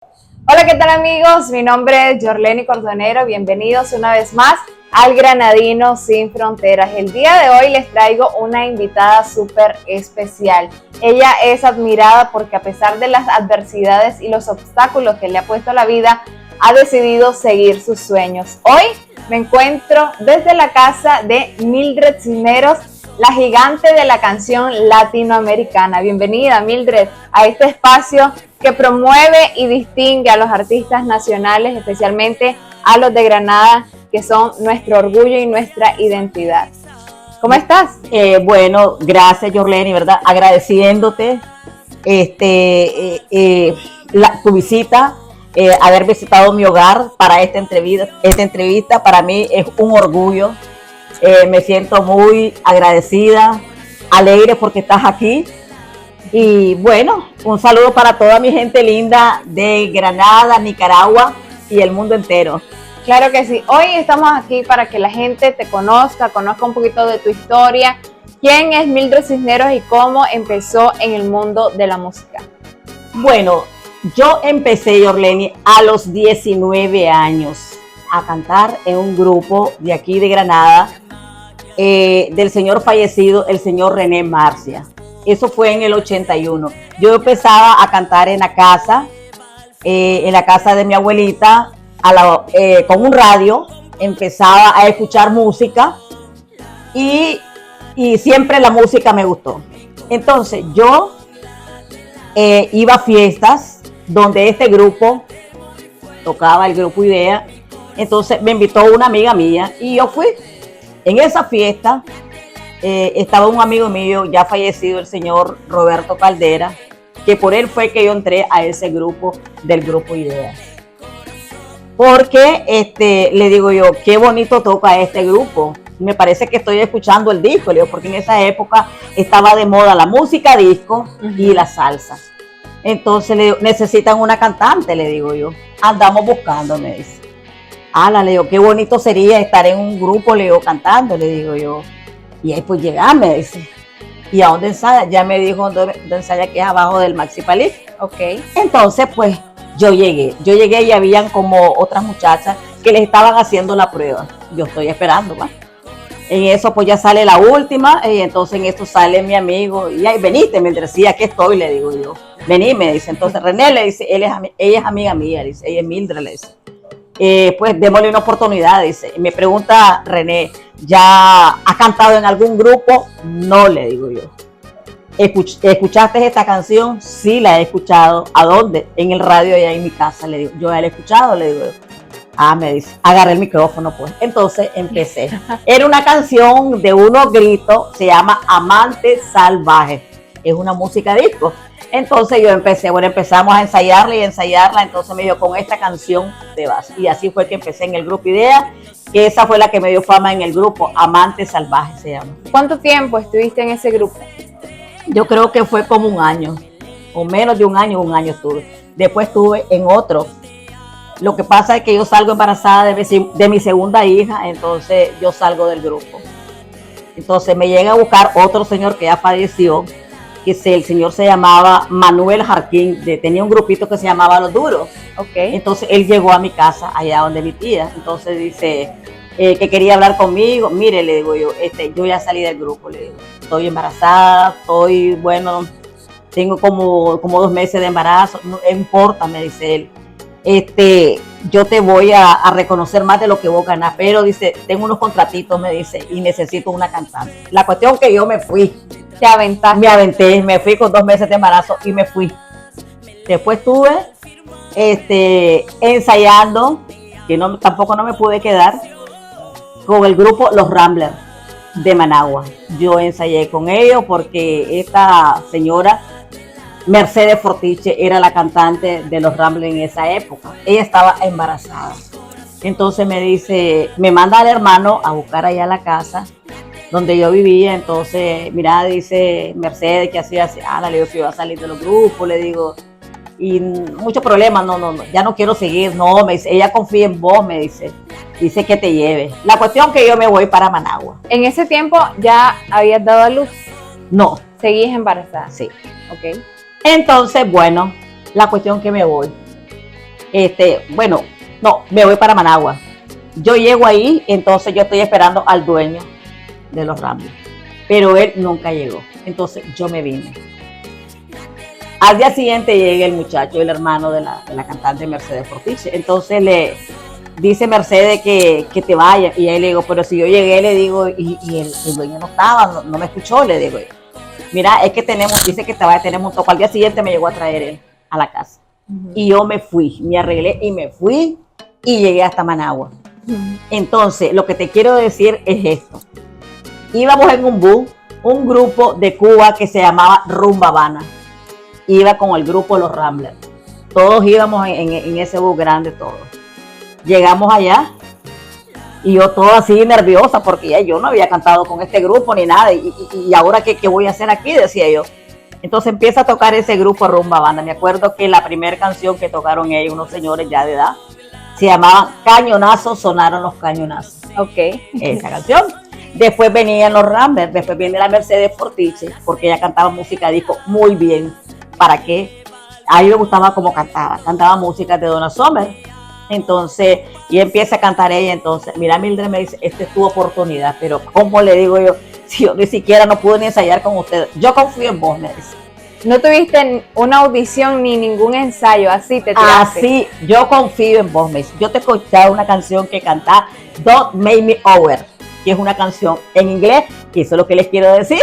Hola, ¿qué tal amigos? Mi nombre es Yorleni Cordonero, bienvenidos una vez más al Granadino Sin Fronteras. El día de hoy les traigo una invitada súper especial. Ella es admirada porque a pesar de las adversidades y los obstáculos que le ha puesto la vida, ha decidido seguir sus sueños. Hoy me encuentro desde la casa de Mildred Cisneros, la gigante de la canción latinoamericana. Bienvenida, Mildred, a este espacio que promueve y distingue a los artistas nacionales, especialmente a los de Granada, que son nuestro orgullo y nuestra identidad. ¿Cómo estás? Bueno, gracias, Yorleni, ¿verdad? Agradeciéndote tu visita, haber visitado mi hogar para esta entrevista. Esta entrevista para mí es un orgullo. Me siento muy agradecida, alegre porque estás aquí. Y bueno, un saludo para toda mi gente linda de Granada, Nicaragua y el mundo entero. Claro que sí. Hoy estamos aquí para que la gente te conozca un poquito de tu historia. ¿Quién es Mildred Cisneros y cómo empezó en el mundo de la música? Bueno, yo empecé, Yorleni, a los 19 años a cantar en un grupo de aquí de Granada, del señor fallecido, el señor René Marcia. Eso fue en el 81. Yo empezaba a cantar en la casa de mi abuelita, con un radio. Empezaba a escuchar música y siempre la música me gustó. Entonces yo iba a fiestas donde este grupo tocaba, el grupo Idea. Entonces me invitó una amiga mía y yo fui. En esa fiesta estaba un amigo mío ya fallecido, el señor Roberto Caldera, que por él fue que yo entré a ese grupo, del grupo Ideas. Porque le digo yo, qué bonito toca este grupo. Me parece que estoy escuchando el disco, le digo, porque en esa época estaba de moda la música disco y la salsa. Entonces le digo, necesitan una cantante, le digo yo. Andamos buscando, me dice. Le digo, qué bonito sería estar en un grupo, le digo, cantando, le digo yo. Y ahí pues llegar, me dice. ¿Y a dónde ensaya? Ya me dijo dónde ensaya, que es abajo del Maxi Palí. Ok. Entonces, pues, yo llegué y habían como otras muchachas que les estaban haciendo la prueba. Yo estoy esperando, ¿va? En eso, pues, ya sale la última, y entonces en esto sale mi amigo, y ahí, veniste, me decía, aquí estoy, le digo yo. Vení, me dice. Entonces, René, le dice, ella es amiga mía, dice, ella es Mildred, le dice. Pues démosle una oportunidad, dice. Y me pregunta René, ¿ya has cantado en algún grupo? No, le digo yo. ¿Escuchaste esta canción? Sí, la he escuchado. ¿A dónde? En el radio allá en mi casa, le digo. Yo la he escuchado, le digo yo. Me dice, agarré el micrófono, pues. Entonces empecé. Era una canción de unos gritos, se llama Amante Salvaje. Es una música disco. Entonces yo empezamos a ensayarla, entonces me dijo, con esta canción te vas. Y así fue que empecé en el grupo Idea, que esa fue la que me dio fama en el grupo, Amante Salvaje se llama. ¿Cuánto tiempo estuviste en ese grupo? Yo creo que fue como un año, o menos de un año estuve. Después estuve en otro. Lo que pasa es que yo salgo embarazada de mi segunda hija, entonces yo salgo del grupo. Entonces me llega a buscar otro señor que ya falleció, que el señor se llamaba Manuel Jarquín, tenía un grupito que se llamaba Los Duros. Okay. Entonces él llegó a mi casa, allá donde mi tía. Entonces dice que quería hablar conmigo. Mire, le digo yo, yo ya salí del grupo, le digo, estoy embarazada, tengo como 2 meses de embarazo, no importa, me dice él. Yo te voy a reconocer más de lo que vos ganás, pero dice, tengo unos contratitos, me dice, y necesito una cantante. La cuestión que yo me fui. Te aventaste. Me aventé, me fui con 2 meses de embarazo y me fui. Después estuve ensayando, que tampoco no me pude quedar, con el grupo Los Ramblers de Managua. Yo ensayé con ellos porque esta señora, Mercedes Fortiche, era la cantante de Los Ramblers en esa época. Ella estaba embarazada. Entonces me manda al hermano a buscar allá a la casa donde yo vivía. Entonces, mira, dice Mercedes, que hacía así, le digo que iba a salir de los grupos, le digo, y muchos problemas, no, ya no quiero seguir, no, me dice, ella confía en vos, me dice que te lleve. La cuestión que yo me voy para Managua. ¿En ese tiempo ya habías dado a luz? No. ¿Seguís embarazada? Sí. Ok. Entonces, bueno, la cuestión que me voy. Bueno, no, me voy para Managua. Yo llego ahí, entonces yo estoy esperando al dueño de los Ramblers, pero él nunca llegó. Entonces yo me vine. Al día siguiente llega el muchacho, el hermano de la cantante Mercedes Fortiche. Entonces le dice Mercedes que te vaya. Y ahí le digo, pero si yo llegué, le digo, y el dueño no estaba, no me escuchó, le digo. Mira, es que dice que te vaya, tenemos un toque. Al día siguiente me llegó a traer él a la casa. Y yo me fui, me arreglé y me fui y llegué hasta Managua. Entonces, lo que te quiero decir es esto. Íbamos en un bus, un grupo de Cuba que se llamaba Rumba Habana. Iba con el grupo Los Ramblers. Todos íbamos en ese bus grande, todos. Llegamos allá y yo toda así nerviosa porque ya yo no había cantado con este grupo ni nada. Y ahora, ¿qué voy a hacer aquí? Decía yo. Entonces empieza a tocar ese grupo Rumba Banda. Me acuerdo que la primera canción que tocaron ellos, unos señores ya de edad, se llamaba Cañonazos, sonaron los cañonazos. Ok. Esa canción. Después venían los Ramblers, después viene la Mercedes Fortiche, porque ella cantaba música disco muy bien. ¿Para qué? A mí me gustaba cómo cantaba música de Donna Summer. Entonces, y empieza a cantar ella. Entonces, mira, Mildred me dice, esta es tu oportunidad, pero ¿cómo le digo yo? Si yo ni siquiera no pude ni ensayar con ustedes. Yo confío en vos, me dice. No tuviste una audición ni ningún ensayo, así te tiraste. Así, yo confío en vos, me dice. Yo te he escuchado una canción que canta Don't Make Me Over, que es una canción en inglés, y eso es lo que les quiero decir.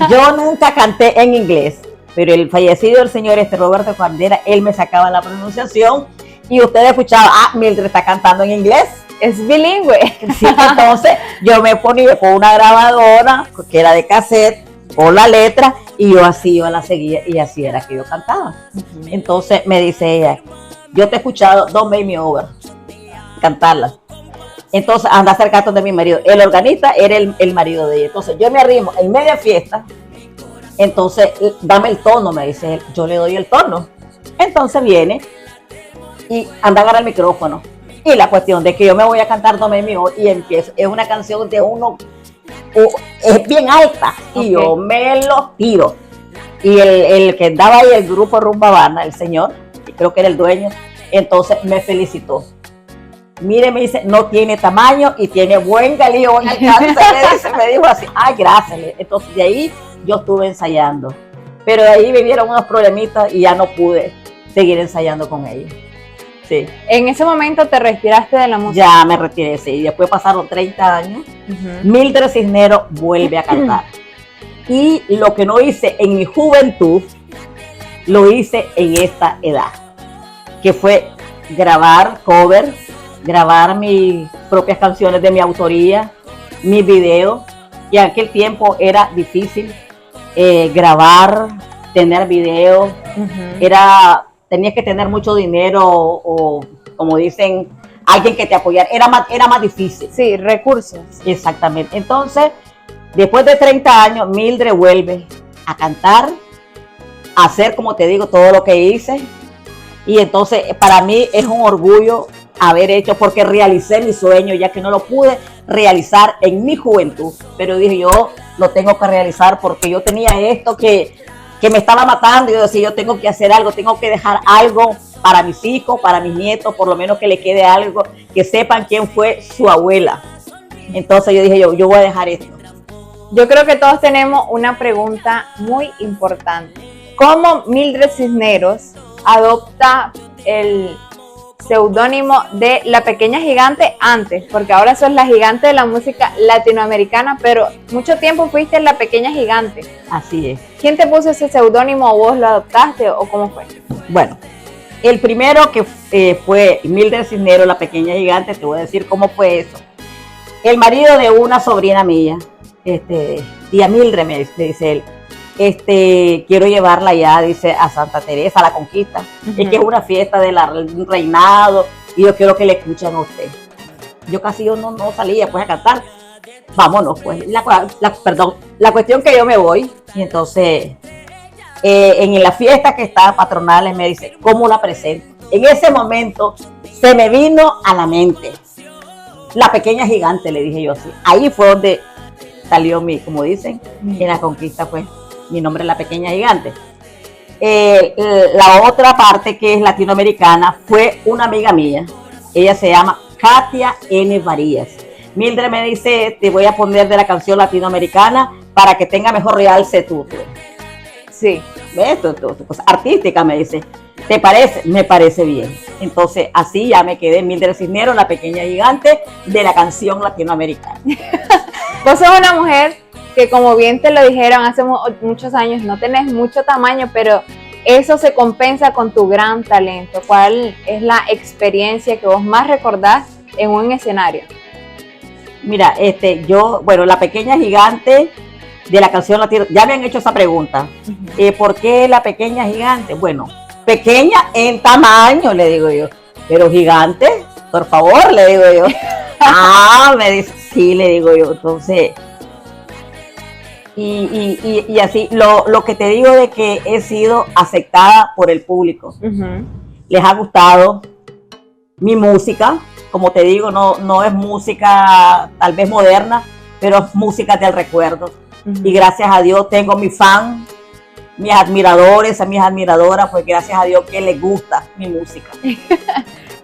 Yo nunca canté en inglés, pero el fallecido del señor Roberto Candera, él me sacaba la pronunciación, y ustedes escuchaban, Mildred está cantando en inglés. Es bilingüe. Sí, entonces yo me ponía con una grabadora que era de cassette, con la letra, y yo la seguía, y así era que yo cantaba. Entonces me dice ella, yo te he escuchado Don't Make Me Over, cantarla. Entonces anda acercando de mi marido. El organista era el marido de ella. Entonces yo me arrimo en media fiesta. Entonces dame el tono, me dice él. Yo le doy el tono. Entonces viene y anda a agarrar el micrófono. Y la cuestión de que yo me voy a cantar Don't Make Me Over y empiezo. Es una canción de uno, es bien alta. Y yo me lo tiro. Y el que andaba ahí, el grupo Rumba Habana, el señor, que creo que era el dueño, entonces me felicitó. Mire, me dice, no tiene tamaño y tiene buen galillo, buen alcance. Me dijo así, gracias. Entonces de ahí yo estuve ensayando. Pero de ahí me vieron unos problemitas y ya no pude seguir ensayando con ellos. Sí. En ese momento te retiraste de la música. Ya me retiré, sí. Después pasaron 30 años. Mildred Cisneros vuelve a cantar. Y lo que no hice en mi juventud, lo hice en esta edad. Que fue grabar covers, grabar mis propias canciones de mi autoría, mis videos. Y en aquel tiempo era difícil grabar, tener videos. Tenías que tener mucho dinero o, como dicen, alguien que te apoyara. Era más difícil. Sí, recursos. Exactamente. Entonces, después de 30 años, Mildred vuelve a cantar, a hacer, como te digo, todo lo que hice. Y entonces, para mí es un orgullo haber hecho, porque realicé mi sueño, ya que no lo pude realizar en mi juventud. Pero dije, yo lo tengo que realizar porque yo tenía esto que me estaba matando. Y yo decía, yo tengo que hacer algo, tengo que dejar algo para mis hijos, para mis nietos, por lo menos que le quede algo, que sepan quién fue su abuela. Entonces yo dije, yo voy a dejar esto. Yo creo que todos tenemos una pregunta muy importante. ¿Cómo Mildred Cisneros adopta el seudónimo de La Pequeña Gigante antes? Porque ahora sos la gigante de la música latinoamericana, pero mucho tiempo fuiste La Pequeña Gigante. Así es. ¿Quién te puso ese seudónimo o vos lo adoptaste o cómo fue? Bueno, el primero que fue Mildred Cisneros, La Pequeña Gigante, te voy a decir cómo fue eso. El marido de una sobrina mía, tía Mildred, me dice él, quiero llevarla ya, dice, a Santa Teresa, a la Conquista. Es que es una fiesta del reinado y yo quiero que le escuchen a usted. Yo casi no salía pues a cantar. Vámonos pues. La cuestión que yo me voy y entonces en la fiesta que está patronal me dice, ¿cómo la presento? En ese momento se me vino a la mente La Pequeña Gigante, le dije yo así. Ahí fue donde salió como dicen, en la Conquista pues mi nombre es La Pequeña Gigante. La otra parte que es latinoamericana fue una amiga mía. Ella se llama Katia N. Varías. Mildred me dice, te voy a poner de la canción latinoamericana para que tenga mejor realce tú. Sí. ¿Ves? Tu cosa artística, me dice. ¿Te parece? Me parece bien. Entonces, así ya me quedé Mildred Cisneros, la pequeña gigante de la canción latinoamericana. Vos sos una mujer que, como bien te lo dijeron hace muchos años, no tenés mucho tamaño, pero eso se compensa con tu gran talento. ¿Cuál es la experiencia que vos más recordás en un escenario? Mira, bueno, la pequeña gigante de la canción latino, ya me han hecho esa pregunta. ¿Por qué la pequeña gigante? Bueno, pequeña en tamaño, le digo yo, pero gigante, por favor, le digo yo. Me dice, sí, le digo yo. Entonces, y así, lo que te digo de que he sido aceptada por el público. Les ha gustado mi música, como te digo, no es música tal vez moderna, pero es música del recuerdo. Y gracias a Dios tengo mi fan, mis admiradores, a mis admiradoras, pues gracias a Dios que les gusta mi música.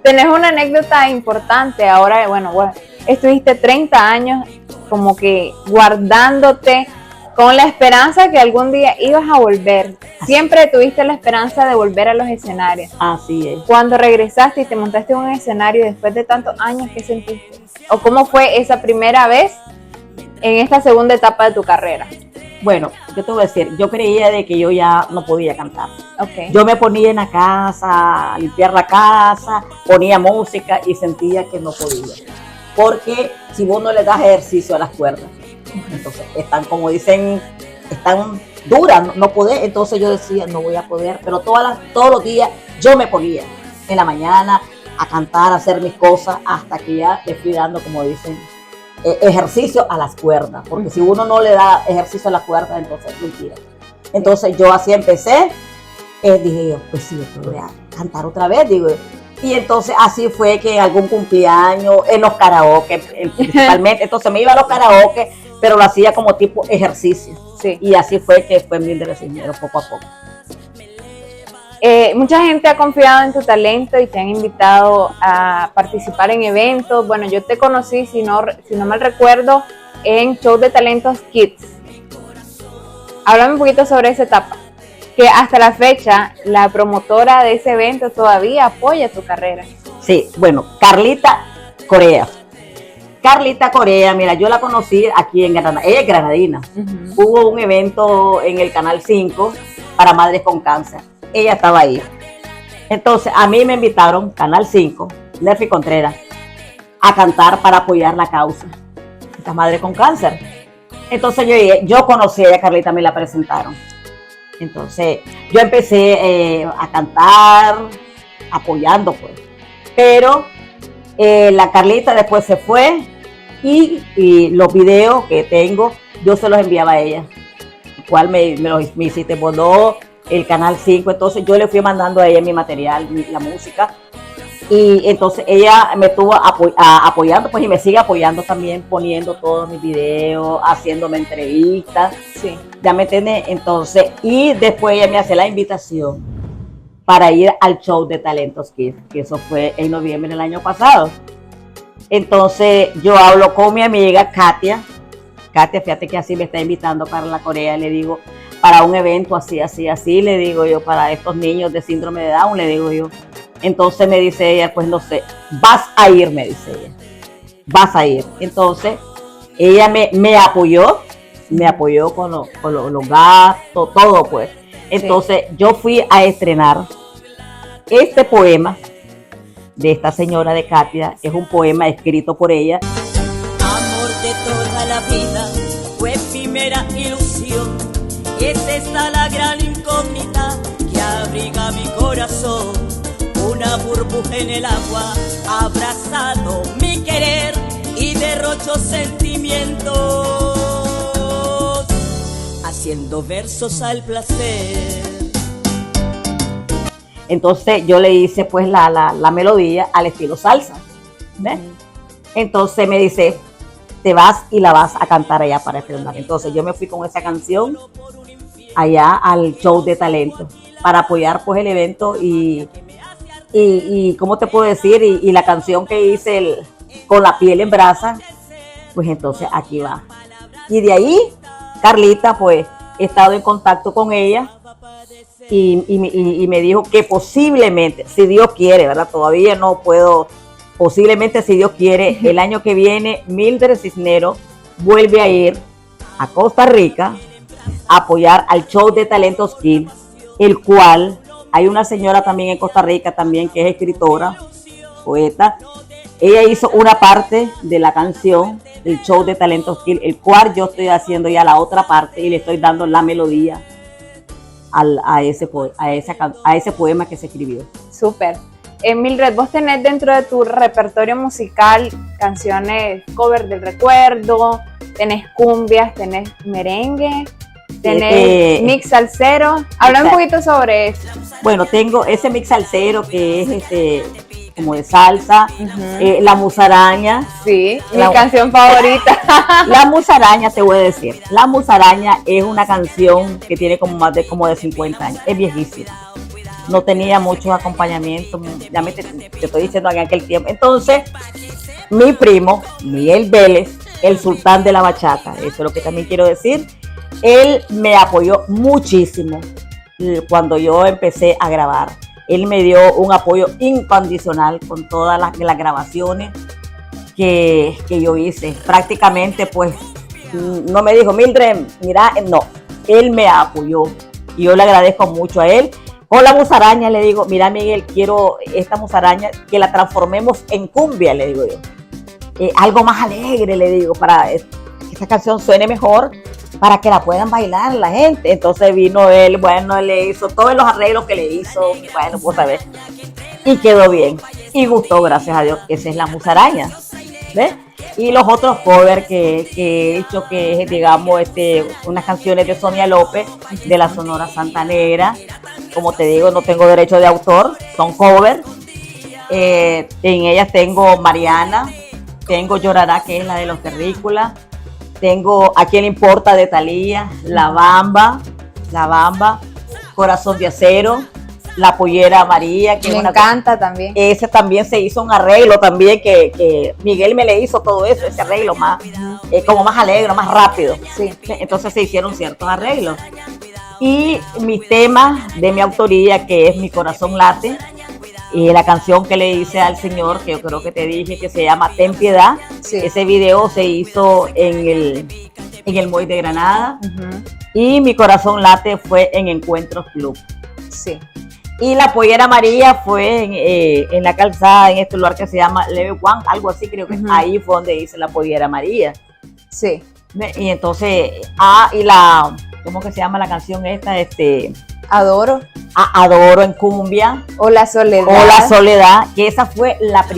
Tenés una anécdota importante ahora, bueno, estuviste 30 años como que guardándote con la esperanza que algún día ibas a volver. Siempre tuviste la esperanza de volver a los escenarios. Así es. Cuando regresaste y te montaste en un escenario después de tantos años, ¿qué sentiste? ¿O cómo fue esa primera vez en esta segunda etapa de tu carrera? Bueno, yo te voy a decir, yo creía de que yo ya no podía cantar. Okay. Yo me ponía en la casa, a limpiar la casa, ponía música y sentía que no podía. Porque si vos no le das ejercicio a las cuerdas, entonces están, como dicen, están duras, no podés. Entonces yo decía, no voy a poder, pero todos los días yo me ponía en la mañana a cantar, a hacer mis cosas, hasta que ya le fui dando, como dicen, ejercicio a las cuerdas, porque si uno no le da ejercicio a las cuerdas, entonces es mentira. Entonces yo así empecé, dije yo, pues sí, yo voy a cantar otra vez, digo. Y entonces así fue que en algún cumpleaños, en los karaoke principalmente, entonces me iba a los karaoke, pero lo hacía como tipo ejercicio. Sí. Y así fue que fue Mildred Cisneros poco a poco. Mucha gente ha confiado en tu talento y te han invitado a participar en eventos. Bueno, yo te conocí, si no mal recuerdo, en Show de Talentos Kids. Háblame un poquito sobre esa etapa, que hasta la fecha la promotora de ese evento todavía apoya tu carrera. Sí, bueno, Carlita Corea. Carlita Corea, mira, yo la conocí aquí en Granada, ella es granadina. Hubo un evento en el Canal 5 para madres con cáncer. Ella estaba ahí. Entonces, a mí me invitaron, Canal 5, Nerfi Contreras, a cantar para apoyar la causa de esta madre con cáncer. Entonces, yo conocí a ella, Carlita, me la presentaron. Entonces, yo empecé a cantar, apoyando, pues. Pero la Carlita después se fue y los videos que tengo, yo se los enviaba a ella. Cual me hiciste voló el Canal 5, entonces yo le fui mandando a ella mi material, la música, y entonces ella me estuvo apoyando, pues, y me sigue apoyando también, poniendo todos mis videos, haciéndome entrevistas, sí. Ya me entiendes. Entonces, y después ella me hace la invitación para ir al Show de Talentos Kids, que eso fue en noviembre del año pasado. Entonces yo hablo con mi amiga Katia, fíjate que así me está invitando para la Corea, le digo, para un evento así, le digo yo, para estos niños de síndrome de Down, le digo yo. Entonces me dice ella, pues no sé, vas a ir, me dice ella, vas a ir. Entonces ella me apoyó con los gastos, todo pues. Entonces yo fui a estrenar este poema de esta señora de Katia, es un poema escrito por ella. Amor de toda la vida, fue primera ilusión, y es esta la gran incógnita que abriga mi corazón. Una burbuja en el agua, abrazado mi querer y derrocho sentimientos, haciendo versos al placer. Entonces yo le hice pues la melodía al estilo salsa, ¿ves? Entonces me dice, te vas y la vas a cantar allá para estrenar. Entonces yo me fui con esa canción allá al Show de Talento. para apoyar pues el evento y ¿cómo te puedo decir? Y la canción que hice con la piel en brasa, pues entonces aquí va. Y de ahí, Carlita, pues he estado en contacto con ella y me dijo que posiblemente, si Dios quiere, ¿verdad? Todavía no puedo, posiblemente si Dios quiere, el año que viene, Mildred Cisneros vuelve a ir a Costa Rica a apoyar al show de Talentos Kids, el cual hay una señora también en Costa Rica también que es escritora, poeta. Ella hizo una parte de la canción del show de Talentos Kids, el cual yo estoy haciendo ya la otra parte y le estoy dando la melodía a ese poema que se escribió. Súper. Mildred, vos tenés dentro de tu repertorio musical canciones cover del recuerdo, tenés cumbias, tenés merengue, tenés mix salsero. Habla un poquito sobre eso. Bueno, tengo ese mix salsero que es como de salsa, la musaraña. Sí, mi canción favorita. La musaraña, te voy a decir, la musaraña es una canción que tiene como más de 50 años, es viejísima. No tenía muchos acompañamientos, ya te estoy diciendo en aquel tiempo. Entonces, mi primo, Miguel Vélez, el sultán de la bachata, eso es lo que también quiero decir, él me apoyó muchísimo cuando yo empecé a grabar. Él me dio un apoyo incondicional con todas las grabaciones que yo hice. Prácticamente, pues, no me dijo, Mildred, mira, no, él me apoyó y yo le agradezco mucho a él. Con la musaraña le digo, mira Miguel, quiero esta musaraña que la transformemos en cumbia, le digo yo. Algo más alegre, le digo, para que esta canción suene mejor, para que la puedan bailar la gente. Entonces vino él, bueno, él le hizo todos los arreglos que le hizo, bueno, pues a ver, y quedó bien, y gustó, gracias a Dios. Esa es la musaraña, ¿ves? Y los otros covers que he hecho, que es, digamos, unas canciones de Sonia López, de la Sonora Santanera. Como te digo, no tengo derecho de autor, son covers. En ellas tengo Mariana, tengo Llorará, que es la de los Terrícolas, tengo A quién le importa de Thalía, La Bamba, Corazón de Acero, La Pollera María, que me encanta también. Ese también se hizo un arreglo también que Miguel me le hizo todo eso, ese arreglo más, como más alegre, más rápido. Sí. Entonces se hicieron ciertos arreglos. Y mi tema de mi autoría, que es Mi Corazón Late, y la canción que le hice al Señor, que yo creo que te dije, que se llama Ten Piedad. Sí. Ese video se hizo en el Moy de Granada. Y Mi Corazón Late fue en Encuentros Club. Sí. Y La Pollera María fue en la calzada, en este lugar que se llama Leve Juan, algo así creo que ahí fue donde hice La Pollera María. Sí. Y entonces, ¿cómo que se llama la canción esta? Adoro. Adoro en cumbia. O La Soledad. O La Soledad, que esa fue la primera.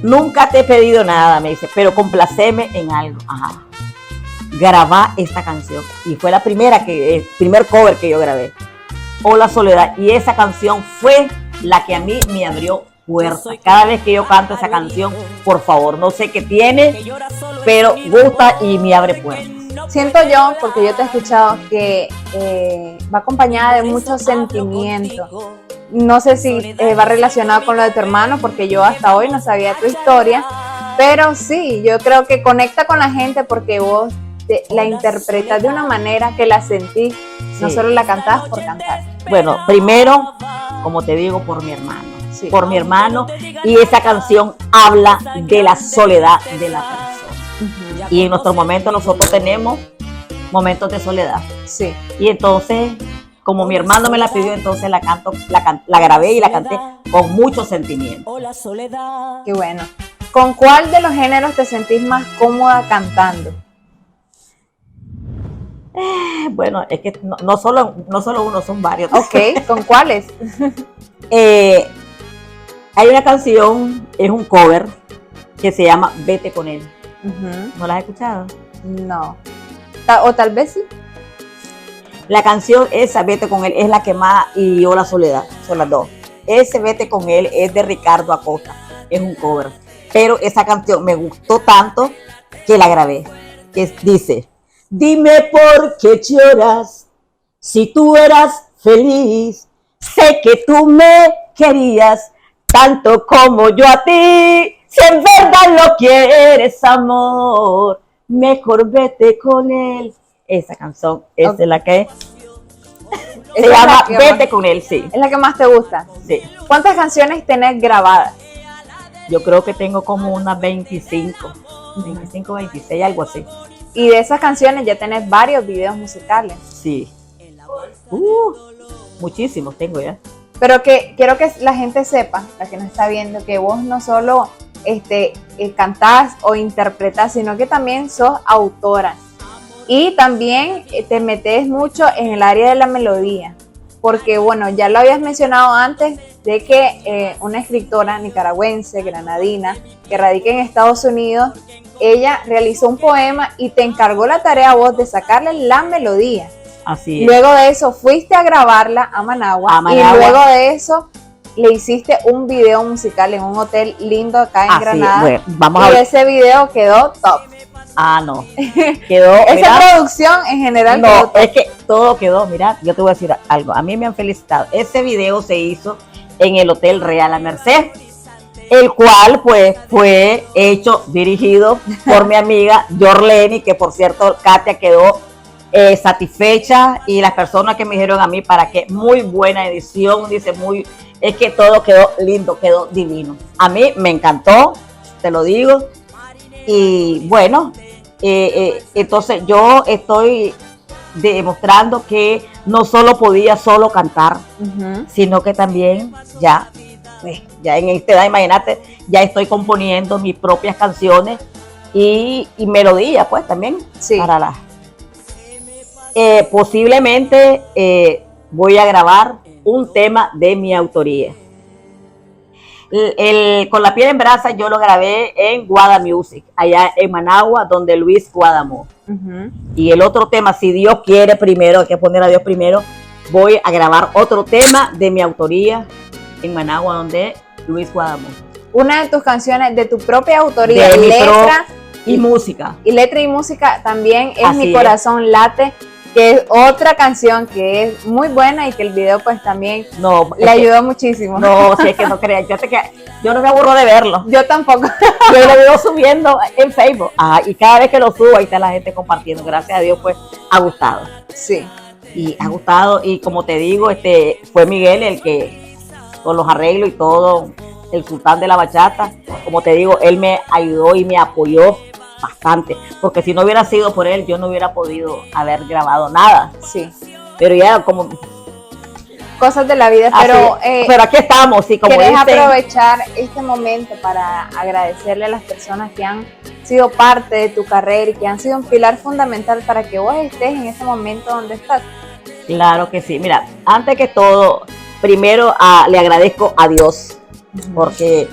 Nunca te he pedido nada, me dice, pero complaceme en algo. Ajá. Grabá esta canción. Y fue el primer cover que yo grabé. O La Soledad. Y esa canción fue la que a mí me abrió puertas. Cada vez que yo canto esa canción, por favor, no sé qué tiene, pero gusta y me abre puertas. Siento yo, porque yo te he escuchado, que va acompañada de muchos sentimientos. No sé si va relacionado con lo de tu hermano, porque yo hasta hoy no sabía tu historia, pero sí, yo creo que conecta con la gente porque vos la interpretas de una manera que la sentís, no solo la cantás por cantar. Bueno, primero, como te digo, por mi hermano. Sí. Por mi hermano, y esa canción habla de la soledad de la persona. Y en nuestros momentos nosotros tenemos momentos de soledad. Sí. Y entonces, como mi hermano me la pidió, entonces la grabé y la canté con mucho sentimiento. Qué bueno. ¿Con cuál de los géneros te sentís más cómoda cantando? Bueno, es que no solo uno, son varios. Ok, ¿con cuáles? Hay una canción, es un cover, que se llama Vete con él. ¿No la has escuchado? No. O tal vez sí. La canción esa, Vete con él, es la que más, y Yo la soledad, son las dos. Ese Vete con él es de Ricardo Acosta, es un cover. Pero esa canción me gustó tanto que la grabé. Que dice, dime por qué lloras, si tú eras feliz, sé que tú me querías tanto como yo a ti, si en verdad lo quieres, amor, mejor vete con él. Esa canción, esa es la que se llama Vete con él, sí. ¿Es la que más te gusta? Sí. ¿Cuántas canciones tenés grabadas? Yo creo que tengo como unas 25, 26, algo así. Y de esas canciones ya tenés varios videos musicales. Sí. Muchísimos tengo ya. Pero que quiero que la gente sepa, la que nos está viendo, que vos no solo cantás o interpretás, sino que también sos autora. Y también te metes mucho en el área de la melodía. Porque, bueno, ya lo habías mencionado antes, de que una escritora nicaragüense, granadina, que radica en Estados Unidos, ella realizó un poema y te encargó la tarea a vos de sacarle la melodía. Así es. Luego de eso fuiste a grabarla a Managua, y luego de eso le hiciste un video musical en un hotel lindo acá en Granada. Bueno, vamos a ver. Ese video quedó top. No. Quedó. Esa producción en general no, quedó top. es que todo quedó, mira, yo te voy a decir algo. A mí me han felicitado. Ese video se hizo en el Hotel Real La Merced, el cual pues fue dirigido por mi amiga Jorleni, que por cierto Katia quedó satisfecha, y las personas que me dijeron a mí para que muy buena edición, dice es que todo quedó lindo, quedó divino. A mí me encantó, te lo digo, y bueno, entonces yo estoy demostrando que no solo podía solo cantar, sino que también ya en esta edad, imagínate, ya estoy componiendo mis propias canciones y melodías pues también, sí, para las posiblemente voy a grabar un tema de mi autoría. Con la piel en brasa yo lo grabé en Guada Music, allá en Managua, donde Luis Guadamó. Y el otro tema, si Dios quiere primero, hay que poner a Dios primero, voy a grabar otro tema de mi autoría en Managua, donde Luis Guadamó. Una de tus canciones de tu propia autoría, de letra y música. Y letra y música también es Así Mi Corazón Late, que es otra canción que es muy buena y que el video pues también le ayudó muchísimo. No, si es que no creas, yo no me aburro de verlo. Yo tampoco. Yo lo veo subiendo en Facebook. Y cada vez que lo subo, ahí está la gente compartiendo. Gracias a Dios, pues, ha gustado. Sí. Y ha gustado, y como te digo, fue Miguel el que, con los arreglos y todo, el sultán de la bachata, como te digo, él me ayudó y me apoyó bastante, porque si no hubiera sido por él, yo no hubiera podido haber grabado nada. Sí. Pero ya como cosas de la vida, pero aquí estamos, y como ¿querés aprovechar este momento para agradecerle a las personas que han sido parte de tu carrera y que han sido un pilar fundamental para que vos estés en ese momento donde estás? Claro que sí. Mira, antes que todo, primero le agradezco a Dios, porque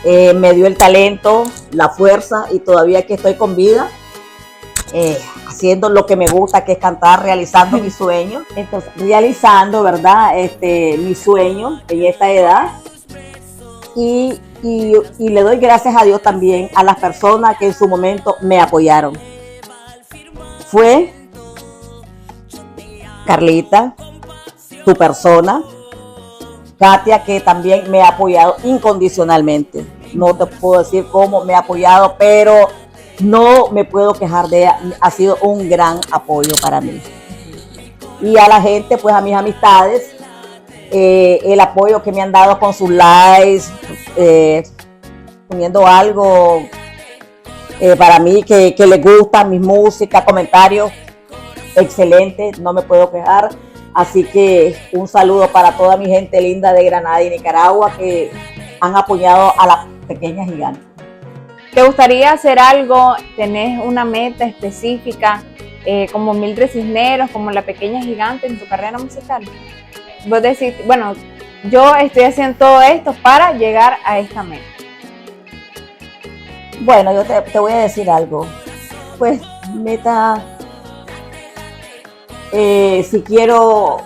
me dio el talento, la fuerza, y todavía que estoy con vida, haciendo lo que me gusta, que es cantar, realizando mis sueños. Entonces, realizando, ¿verdad? Mi sueño en esta edad. y le doy gracias a Dios también a las personas que en su momento me apoyaron. Fue Carlita, tu persona, Katia, que también me ha apoyado incondicionalmente. No te puedo decir cómo me ha apoyado, pero no me puedo quejar de ella. Ha sido un gran apoyo para mí. Y a la gente, pues a mis amistades, el apoyo que me han dado con sus likes, poniendo algo para mí que les gusta mi música, comentarios excelentes, no me puedo quejar. Así que un saludo para toda mi gente linda de Granada y Nicaragua que han apoyado a la pequeña gigante. ¿Te gustaría hacer algo? ¿Tenés una meta específica como Mildred Cisneros, como la pequeña gigante en tu carrera musical? Vos decís, bueno, yo estoy haciendo todo esto para llegar a esta meta. Bueno, yo te voy a decir algo. Pues meta, si quiero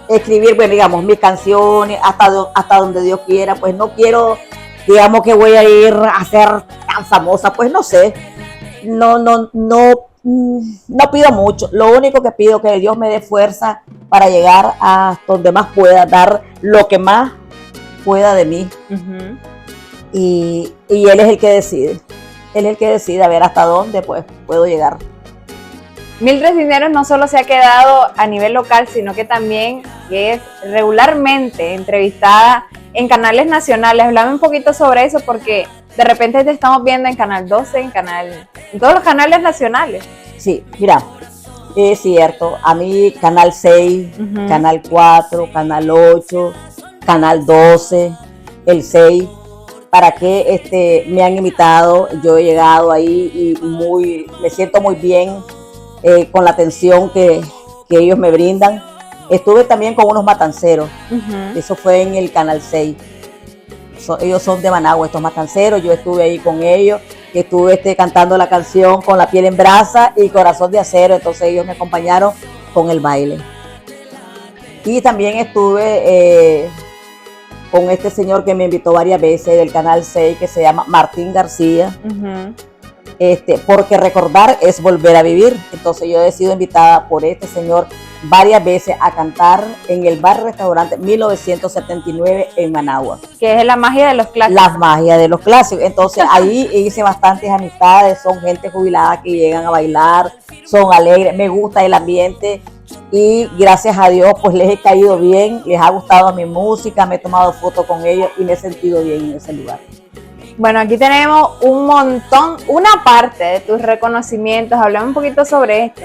escribir, bueno, digamos, mis canciones hasta donde Dios quiera, pues no quiero, digamos, que voy a ir a ser tan famosa, pues no sé, no pido mucho. Lo único que pido es que Dios me dé fuerza para llegar a donde más pueda, dar lo que más pueda de mí. Uh-huh. Y Él es el que decide. Él es el que decide a ver hasta dónde pues puedo llegar. Mildred Cisneros no solo se ha quedado a nivel local, sino que también es regularmente entrevistada en canales nacionales. Háblame un poquito sobre eso, porque de repente te estamos viendo en Canal 12, en todos los canales nacionales. Sí, mira, es cierto, a mí Canal 6, uh-huh, Canal 4, Canal 8, Canal 12, el 6, para que me han invitado. Yo he llegado ahí y me siento muy bien con la atención que ellos me brindan. Estuve también con unos matanceros, uh-huh, eso fue en el Canal 6. Ellos son de Managua, estos matanceros. Yo estuve ahí con ellos, estuve cantando la canción Con la piel en brasa y Corazón de acero. Entonces ellos me acompañaron con el baile. Y también estuve con este señor que me invitó varias veces del Canal 6, que se llama Martín García, uh-huh, porque recordar es volver a vivir. Entonces yo he sido invitada por este señor varias veces a cantar en el bar-restaurante 1979 en Managua. Que es la magia de los clásicos. La magia de los clásicos. Entonces ahí hice bastantes amistades, son gente jubilada que llegan a bailar, son alegres, me gusta el ambiente y gracias a Dios pues les he caído bien, les ha gustado mi música, me he tomado fotos con ellos y me he sentido bien en ese lugar. Bueno, aquí tenemos un montón, una parte de tus reconocimientos. Hablame un poquito sobre esto.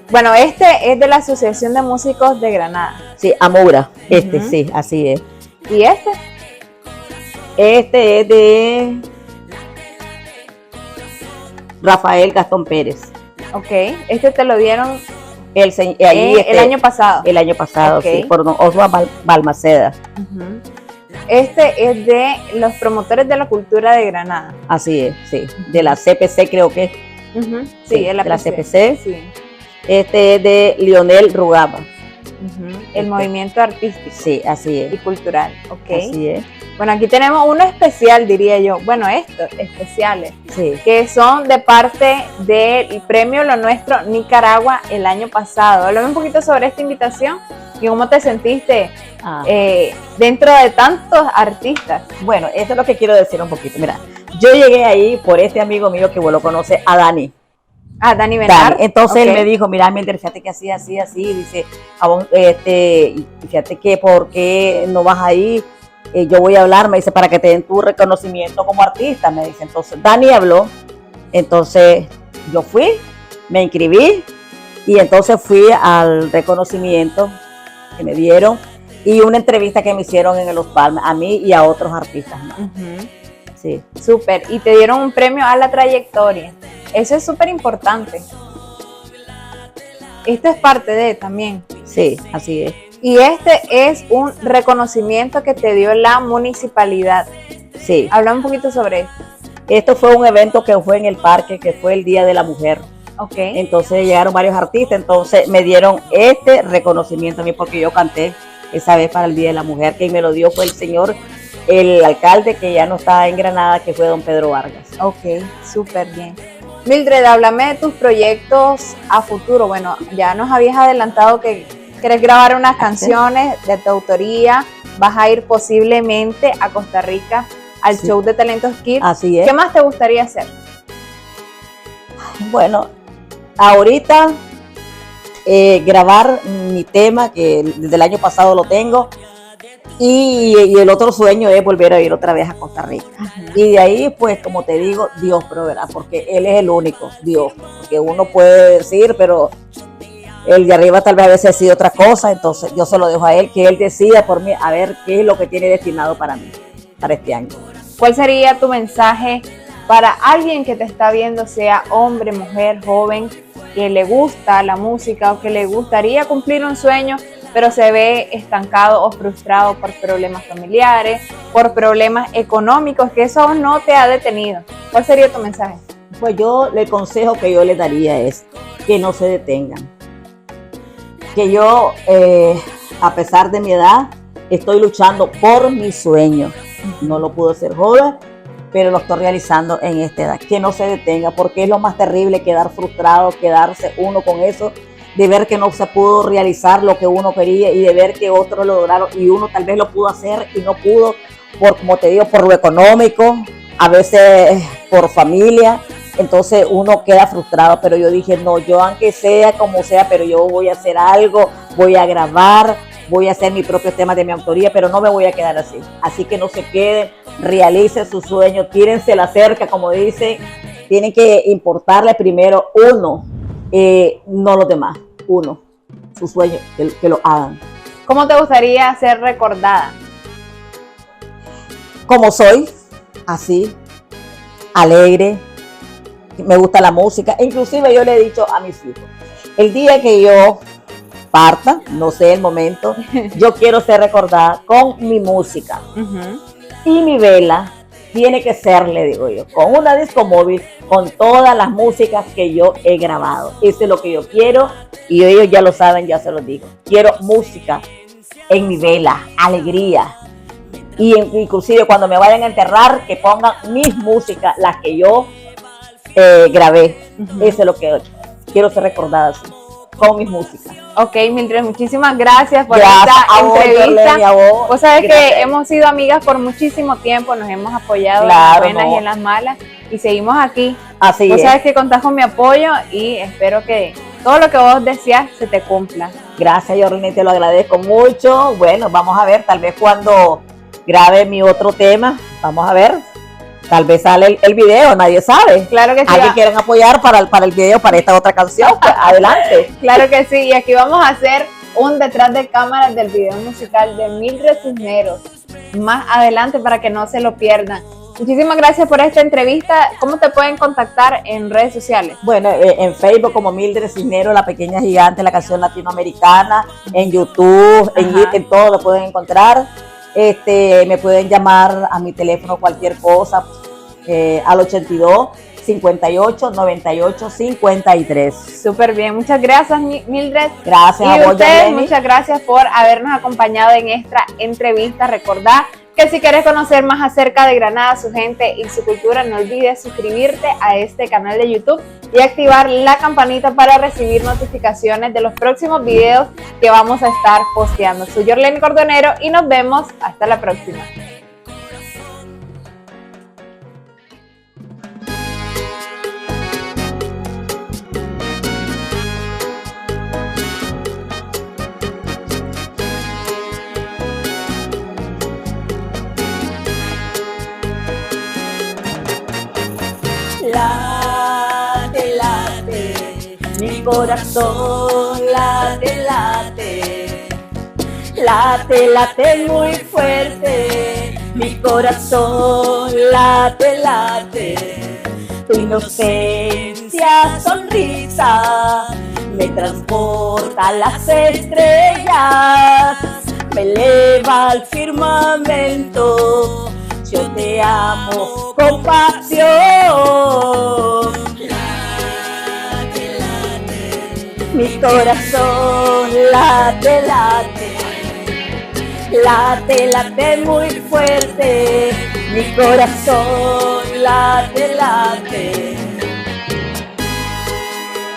Bueno, este es de la Asociación de Músicos de Granada. Sí, Amura, Uh-huh. Sí, así es. ¿Y este? Este es de Rafael Gastón Pérez. Ok, este te lo dieron el año pasado. El año pasado, okay, sí, por don Osvaldo Balmaceda. Uh-huh. Este es de los promotores de la cultura de Granada. Así es, sí, de la CPC creo que. Uh-huh. Sí, de la CPC. Sí. Este es de Lionel Rugama. Uh-huh. El movimiento artístico. Sí, así es. Y cultural, ok. Así es. Bueno, aquí tenemos uno especial, diría yo. Bueno, estos especiales, sí, que son de parte del Premio Lo Nuestro Nicaragua el año pasado. Háblame un poquito sobre esta invitación y cómo te sentiste dentro de tantos artistas. Bueno, eso es lo que quiero decir un poquito. Mira, yo llegué ahí por este amigo mío que vos lo conoces, a Dani. Dani Benar. Entonces okay, él me dijo, mira, Mildred, fíjate que así, dice, fíjate que ¿por qué no vas ahí? Yo voy a hablar, me dice, para que te den tu reconocimiento como artista, me dice. Entonces Dani habló, entonces yo fui, me inscribí y entonces fui al reconocimiento que me dieron y una entrevista que me hicieron en Los Palmas, a mí y a otros artistas más. Uh-huh. Sí. Súper, y te dieron un premio a la trayectoria. Eso es súper importante. Esto es parte de también. Sí, así es. Y este es un reconocimiento que te dio la municipalidad. Sí. Habla un poquito sobre esto. Esto fue un evento que fue en el parque, que fue el Día de la Mujer. Ok. Entonces llegaron varios artistas, entonces me dieron este reconocimiento a mí porque yo canté esa vez para el Día de la Mujer. Quien me lo dio fue el señor el alcalde que ya no está en Granada, que fue don Pedro Vargas. Ok, súper bien. Mildred, háblame de tus proyectos a futuro. Bueno, ya nos habías adelantado que quieres grabar unas canciones de tu autoría. Vas a ir posiblemente a Costa Rica al show de Talentos Kids. Así es. ¿Qué más te gustaría hacer? Bueno, ahorita grabar mi tema, que desde el año pasado lo tengo, y el otro sueño es volver a ir otra vez a Costa Rica. Y de ahí, pues, como te digo, Dios proveerá, porque Él es el único, Dios. Porque uno puede decir, pero el de arriba tal vez a veces decide otra cosa, entonces yo se lo dejo a Él, que Él decida por mí, a ver qué es lo que tiene destinado para mí, para este año. ¿Cuál sería tu mensaje para alguien que te está viendo, sea hombre, mujer, joven, que le gusta la música o que le gustaría cumplir un sueño, pero se ve estancado o frustrado por problemas familiares, por problemas económicos, que eso no te ha detenido? ¿Cuál sería tu mensaje? Pues yo, el consejo que yo les daría es que no se detengan. Que yo, a pesar de mi edad, estoy luchando por mi sueño. No lo pude hacer joven, pero lo estoy realizando en esta edad. Que no se detenga, porque es lo más terrible quedar frustrado, quedarse uno con eso, de ver que no se pudo realizar lo que uno quería y de ver que otros lo lograron y uno tal vez lo pudo hacer y no pudo, por, como te digo, por lo económico, a veces por familia. Entonces uno queda frustrado, pero yo dije, no, yo aunque sea como sea, pero yo voy a hacer algo, voy a grabar, voy a hacer mi propio tema de mi autoría, pero no me voy a quedar así. Así que no se queden, realicen sus sueños, tírense la cerca, como dicen, tienen que importarle primero uno, no los demás, uno, sus sueños, que lo hagan. ¿Cómo te gustaría ser recordada? Como soy, así, alegre, me gusta la música, inclusive yo le he dicho a mis hijos, el día que yo parta, no sé el momento, yo quiero ser recordada con mi música. Y mi vela tiene que ser, le digo yo, con una disco móvil, con todas las músicas que yo he grabado. Eso es lo que yo quiero y ellos ya lo saben, ya se los digo. Quiero música en mi vela, alegría. Y inclusive cuando me vayan a enterrar, que pongan mis músicas, las que yo grabé. Eso es lo que quiero ser recordada así, con mis músicas. Ok, Mildred, muchísimas gracias por esta entrevista. Vos sabés que hemos sido amigas por muchísimo tiempo, nos hemos apoyado en las buenas y en las malas y seguimos aquí. Así vos es. sabés que contás con mi apoyo y espero que todo lo que vos deseas se te cumpla. Gracias, yo realmente te lo agradezco mucho. Bueno, vamos a ver, tal vez cuando grabe mi otro tema, vamos a ver. Tal vez sale el video, nadie sabe. Claro que sí. ¿Alguien quieren apoyar para el video, para esta otra canción? Pues adelante. Claro que sí, y aquí vamos a hacer un detrás de cámaras del video musical de Mildred Cisneros más adelante para que no se lo pierdan. Muchísimas gracias por esta entrevista. ¿Cómo te pueden contactar en redes sociales? Bueno, en Facebook como Mildred Cisneros, La Pequeña Gigante, la canción latinoamericana, en YouTube, en todo lo pueden encontrar. Me pueden llamar a mi teléfono cualquier cosa al 82 58 98 53. Súper bien, muchas gracias Mildred. Gracias y a vos, ustedes, Jenny. muchas gracias por habernos acompañado en esta entrevista. Recordá que si quieres conocer más acerca de Granada, su gente y su cultura, no olvides suscribirte a este canal de YouTube y activar la campanita para recibir notificaciones de los próximos videos que vamos a estar posteando. Soy Jorleni Cordonero y nos vemos hasta la próxima. Late, late, mi corazón late, late, late, late muy fuerte, mi corazón late, late, tu inocencia, sonrisa, me transporta a las estrellas, me eleva al firmamento. Yo te amo con pasión. Late, late, mi corazón late, late, late, late muy fuerte, mi corazón late, late.